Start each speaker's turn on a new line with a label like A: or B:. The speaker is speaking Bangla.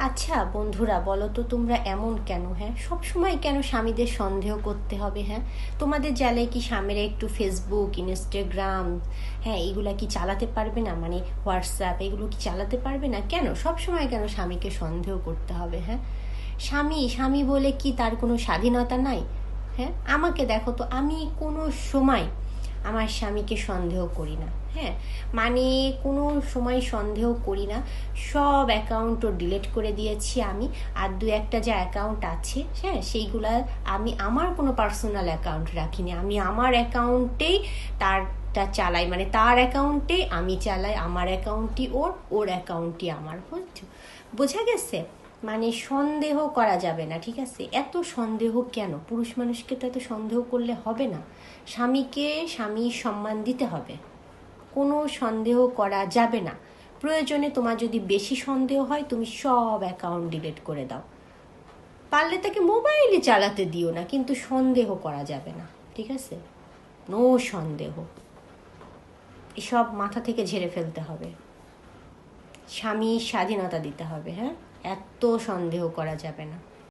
A: আচ্ছা বন্ধুরা, বলো তো তোমরা এমন কেন? হ্যাঁ, সব সময় কেন স্বামীদের সন্দেহ করতে হবে? হ্যাঁ, তোমাদের জালে কি স্বামীরা একটু ফেসবুক, ইনস্টাগ্রাম, হ্যাঁ এগুলা কি চালাতে পারবে না? মানে হোয়াটসঅ্যাপ এগুলো কি চালাতে পারবে না? কেন সব সময় কেন স্বামীকে সন্দেহ করতে হবে? হ্যাঁ, স্বামী স্বামী বলে কি তার কোনো স্বাধীনতা নাই? হ্যাঁ, আমাকে দেখো তো, আমি কোনো সময় আমার স্বামীকে সন্দেহ করি না। হ্যাঁ, মানে কোনো সময় সন্দেহ করি না। সব অ্যাকাউন্টও ডিলিট করে দিয়েছি আমি। আর দু একটা যে অ্যাকাউন্ট আছে, হ্যাঁ সেইগুলা আমি আমার কোনো পার্সোনাল অ্যাকাউন্ট রাখিনি। আমি আমার অ্যাকাউন্টেই তারটা চালাই, মানে তার অ্যাকাউন্টে আমি চালাই, আমার অ্যাকাউন্টই ওর, ওর অ্যাকাউন্টই আমার। বুঝছো? বোঝা গেছে? মানে সন্দেহ করা যাবে না, ঠিক আছে? এত সন্দেহ কেন? পুরুষ মানুষকে তো এত সন্দেহ করলে হবে না। স্বামীকে স্বামীর সম্মান দিতে হবে, কোনো সন্দেহ করা যাবে না। প্রয়োজনে তোমার যদি বেশি সন্দেহ হয় তুমি সব অ্যাকাউন্ট ডিলিট করে দাও, পারলে তাকে মোবাইলে চালাতে দিও না, কিন্তু সন্দেহ করা যাবে না, ঠিক আছে? নো সন্দেহ, এসব মাথা থেকে ঝেড়ে ফেলতে হবে। স্বামীর স্বাধীনতা দিতে হবে। হ্যাঁ, এত সন্দেহ করা যাবে না।